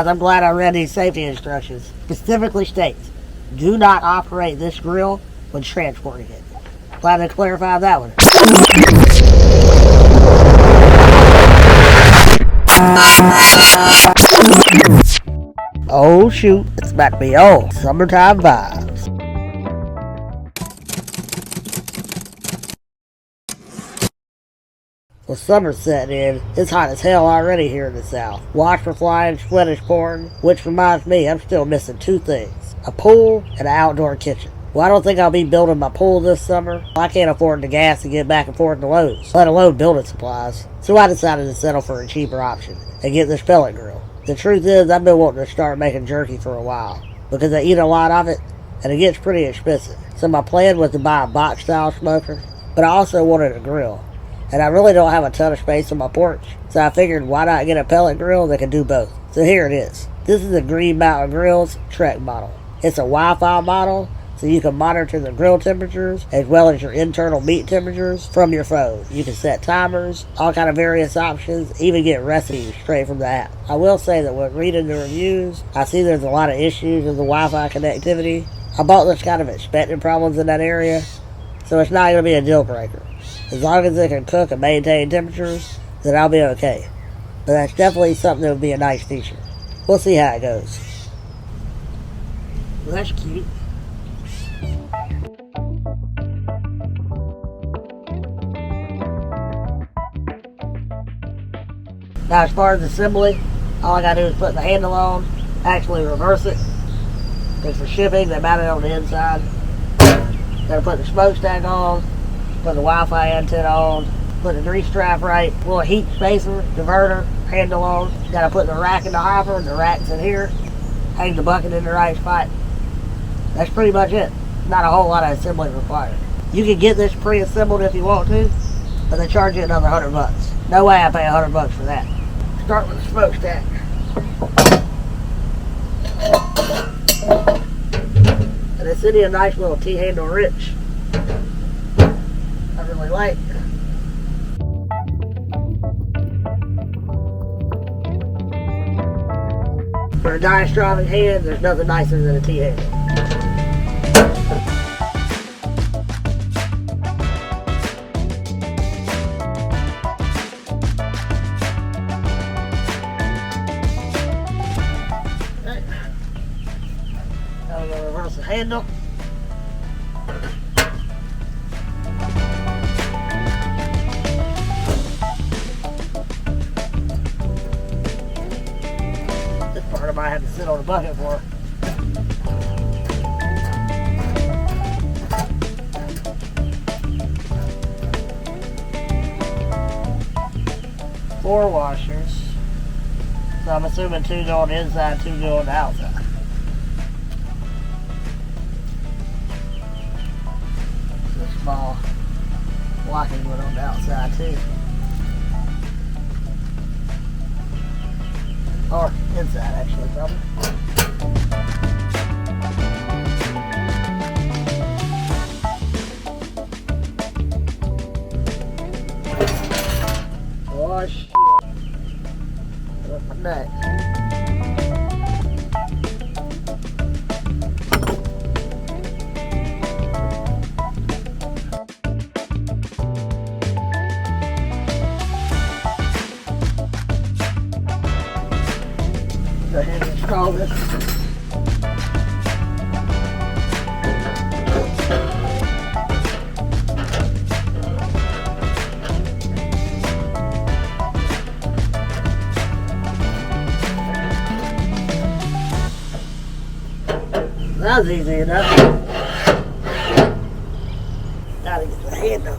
I'm glad I read these safety instructions. Specifically states, do not operate this grill when transporting it. Glad to clarify that one. Oh shoot, it's about to be old. Summertime vibes. Well, summer's setting in. It's hot as hell already here in the south. Watch for flying, sweat is pouring, which reminds me I'm still missing two things. A pool and an outdoor kitchen. Well, I don't think I'll be building my pool this summer. I can't afford the gas to get back and forth to Lowe's, let alone building supplies. So I decided to settle for a cheaper option and get this pellet grill. The truth is, I've been wanting to start making jerky for a while because I eat a lot of it and it gets pretty expensive. So my plan was to buy a box style smoker, but I also wanted a grill. And I really don't have a ton of space on my porch, so I figured why not get a pellet grill that can do both. So here it is. This is the Green Mountain Grill's Trek model. It's a Wi-Fi model, so you can monitor the grill temperatures as well as your internal meat temperatures from your phone. You can set timers, all kind of various options, even get recipes straight from the app. I will say that when reading the reviews, I see there's a lot of issues with the Wi-Fi connectivity. I bought this kind of expecting problems in that area, so it's not going to be a deal breaker. As long as it can cook and maintain temperatures, then I'll be okay. But that's definitely something that would be a nice feature. We'll see how it goes. Well, that's cute. Now as far as assembly, all I gotta do is put the handle on, actually reverse it. Because for shipping, they mount it on the inside. Gotta put the smokestack on. Put the Wi-Fi antenna on, put the grease strap right, little heat spacer, diverter, handle on. Gotta put the rack in the hopper, the rack's in here, hang the bucket in the right spot. That's pretty much it. Not a whole lot of assembly required. You can get this pre-assembled if you want to, but they charge you another $100. No way I pay $100 for that. Start with the smokestack. And it's in a nice little T-handle wrench. I really like. For a diastrophic hand, there's nothing nicer than a T-handle. Okay. Now we're going to reverse the handle. I might have to sit on a bucket for. Four washers. So I'm assuming two go on the inside, two go on the outside. It's a small locking one on the outside too. Or inside, actually, probably. Oh, shit. Look my neck. Go ahead and install this. That was easy enough. Gotta get the handle.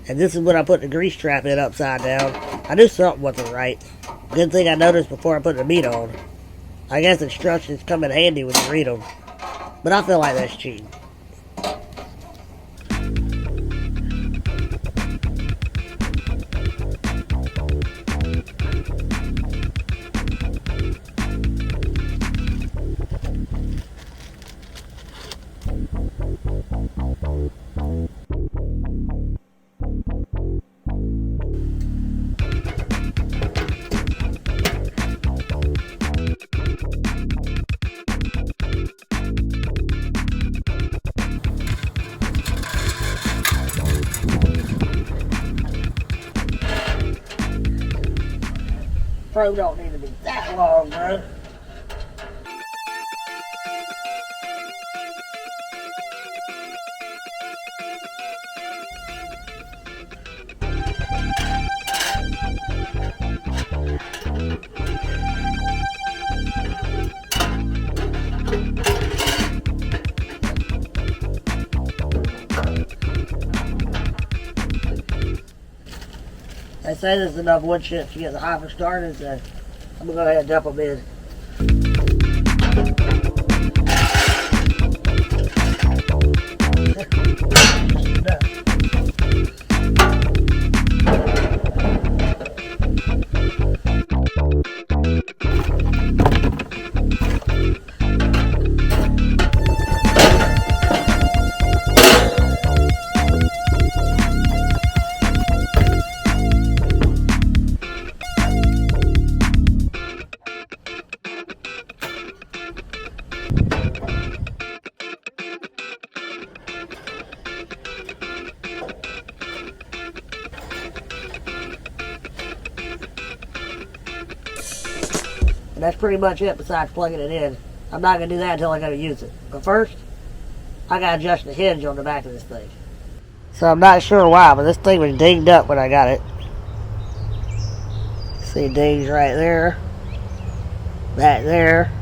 And this is when I put the grease trap in upside down. I knew something wasn't right. Good thing I noticed before I put the meat on. I guess instructions come in handy when you read them. But I feel like that's cheating. Pro don't need to be that long, bro. They say there's enough wood chips to get the hopper started, so I'm gonna go ahead and dump them in. And that's pretty much it besides plugging it in. I'm not going to do that until I go to use it. But first, I got to adjust the hinge on the back of this thing. So I'm not sure why, but this thing was dinged up when I got it. See dings right there. Back there.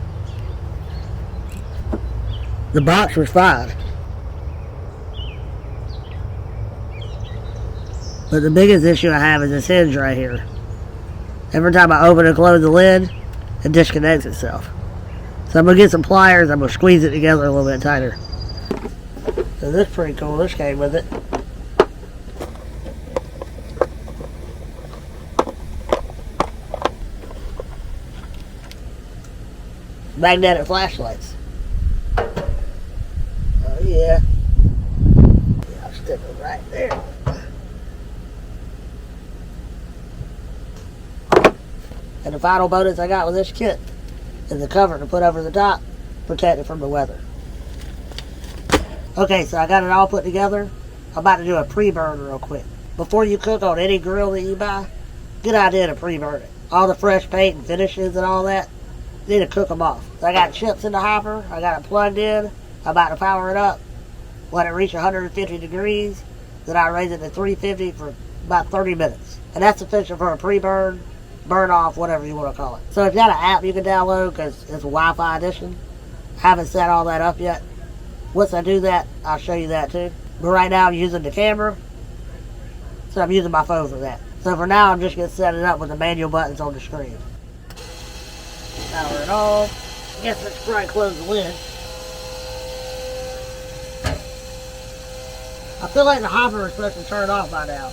The box was fine. But the biggest issue I have is this hinge right here. Every time I open and close the lid, it disconnects itself. So I'm going to get some pliers, I'm going to squeeze it together a little bit tighter. So this is pretty cool, this came with it. Magnetic flashlights. Oh yeah. I'll stick it right there. And the final bonus I got with this kit is the cover to put over the top, protect it from the weather. Okay, so I got it all put together. I'm about to do a pre-burn real quick. Before you cook on any grill that you buy, good idea to pre-burn it. All the fresh paint and finishes and all that, you need to cook them off. So I got chips in the hopper, I got it plugged in, I'm about to power it up, let it reach 150 degrees, then I raise it to 350 for about 30 minutes. And that's sufficient for a pre-burn, burn off, whatever you want to call it. So if you got an app you can download, because it's a Wi-Fi edition, I haven't set all that up yet. Once I do that, I'll show you that too. But right now I'm using the camera, so I'm using my phone for that. So for now I'm just going to set it up with the manual buttons on the screen. Power it off. I guess let's try and close the lid. I feel like the hopper is supposed to turn off by now.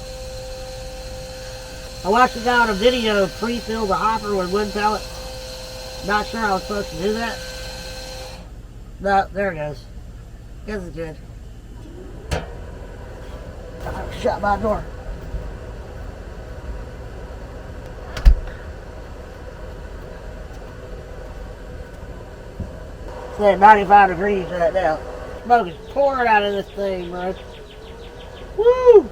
I watched a guy on a video pre-fill the hopper with wood pellet. Not sure I was supposed to do that. No, there it goes. Guess it's good. I shut my door. It's at 95 degrees right now. Smoke is pouring out of this thing, bro. Woo!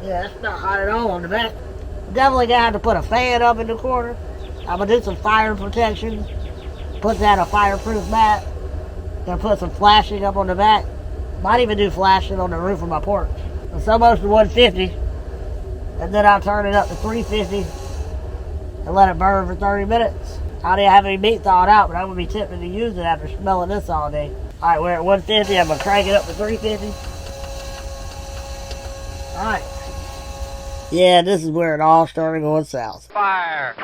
Yeah, it's not hot at all on the back. Definitely gonna have to put a fan up in the corner. I'm gonna do some fire protection. Put down a fireproof mat. Gonna put some flashing up on the back. Might even do flashing on the roof of my porch. It's almost to 150. And then I'll turn it up to 350 and let it burn for 30 minutes. I don't even have any meat thawed out, but I'm going to be tempted to use it after smelling this all day. Alright, we're at 150. I'm going to crank it up to 350. Alright. Yeah, this is where it all started going south. Fire!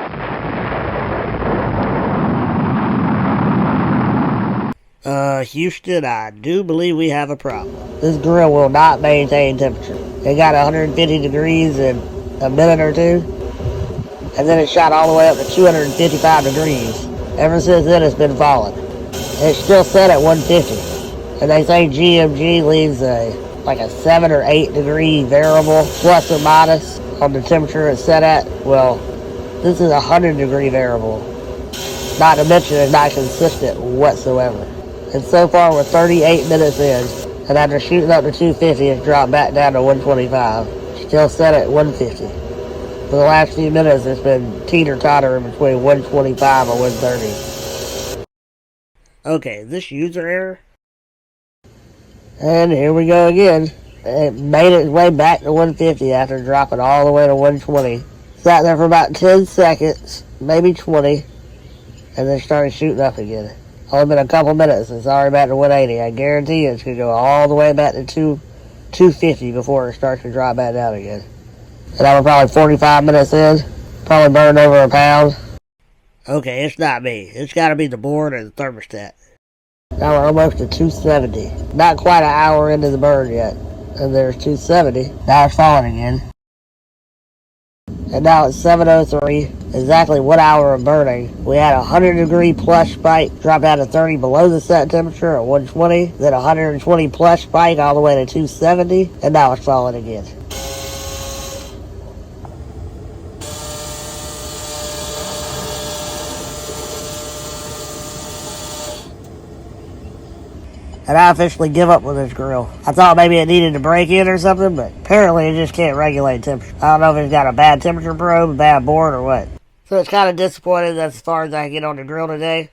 Houston, I do believe we have a problem. This grill will not maintain temperature. It got 150 degrees in a minute or two, and then it shot all the way up to 255 degrees. Ever since then, it's been falling. It's still set at 150, and they say GMG leaves like a 7 or 8 degree variable, plus or minus, on the temperature it's set at. Well, this is a 100 degree variable. Not to mention it's not consistent whatsoever. And so far we're 38 minutes in, and after shooting up to 250, it's dropped back down to 125. Still set at 150. For the last few minutes, it's been teeter-tottering between 125 and 130. Okay, this user error. And here we go again. It made its way back to 150 after dropping all the way to 120. Sat there for about 10 seconds, maybe 20, and then started shooting up again. Only been a couple minutes, it's already back to 180. I guarantee it's going to go all the way back to 250 before it starts to drop back down again. And I was probably 45 minutes in, probably burned over a pound. Okay, it's not me. It's got to be the board or the thermostat. Now we're almost to 270. Not quite an hour into the burn yet. And there's 270. Now it's falling again. And now it's 7:03. Exactly 1 hour of burning. We had a 100 degree plus spike, dropped down to 30 below the set temperature at 120. Then a 120 plus spike all the way to 270. And now it's falling again. And I officially give up with this grill. I thought maybe it needed to break in or something, but apparently it just can't regulate temperature. I don't know if it's got a bad temperature probe, a bad board, or what. So it's kind of disappointing. That's as far as I can get on the grill today,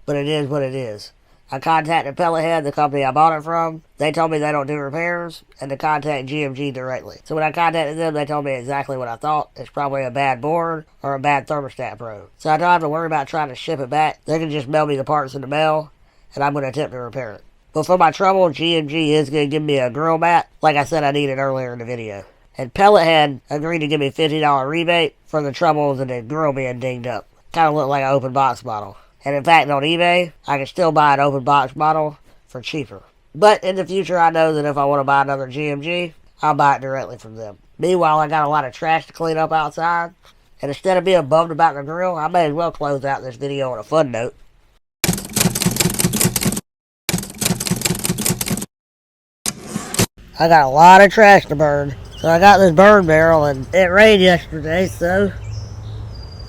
but it is what it is. I contacted Pellethead, the company I bought it from. They told me they don't do repairs, and to contact GMG directly. So when I contacted them, they told me exactly what I thought. It's probably a bad board or a bad thermostat probe. So I don't have to worry about trying to ship it back. They can just mail me the parts in the mail, and I'm going to attempt to repair it. But for my trouble, GMG is going to give me a grill mat, like I said I needed earlier in the video. And Pellethead agreed to give me a $50 rebate for the troubles and the grill being dinged up. Kind of looked like an open box model. And in fact, on eBay, I can still buy an open box model for cheaper. But in the future, I know that if I want to buy another GMG, I'll buy it directly from them. Meanwhile, I got a lot of trash to clean up outside. And instead of being bummed about the grill, I may as well close out this video on a fun note. I got a lot of trash to burn. So I got this burn barrel, and it rained yesterday, so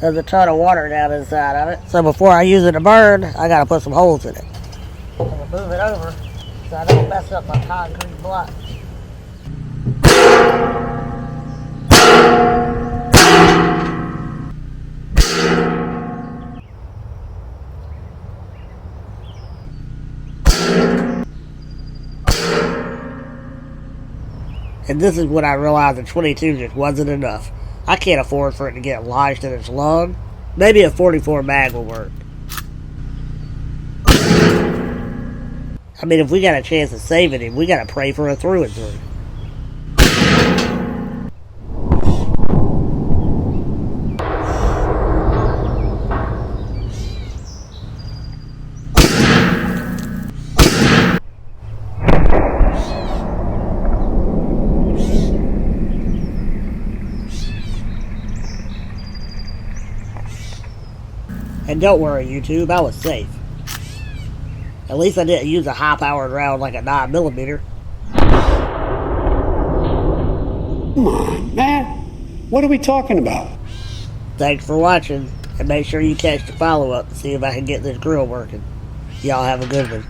there's a ton of water down inside of it. So before I use it to burn, I gotta put some holes in it. I'm gonna move it over so I don't mess up my concrete block. And this is when I realized the 22 just wasn't enough. I can't afford for it to get lodged in its lung. Maybe a 44 mag will work. I mean, if we got a chance of saving him, we gotta pray for a through and through. And don't worry, YouTube, I was safe. At least I didn't use a high-powered round like a 9mm. Come on, man. What are we talking about? Thanks for watching, and make sure you catch the follow-up to see if I can get this grill working. Y'all have a good one.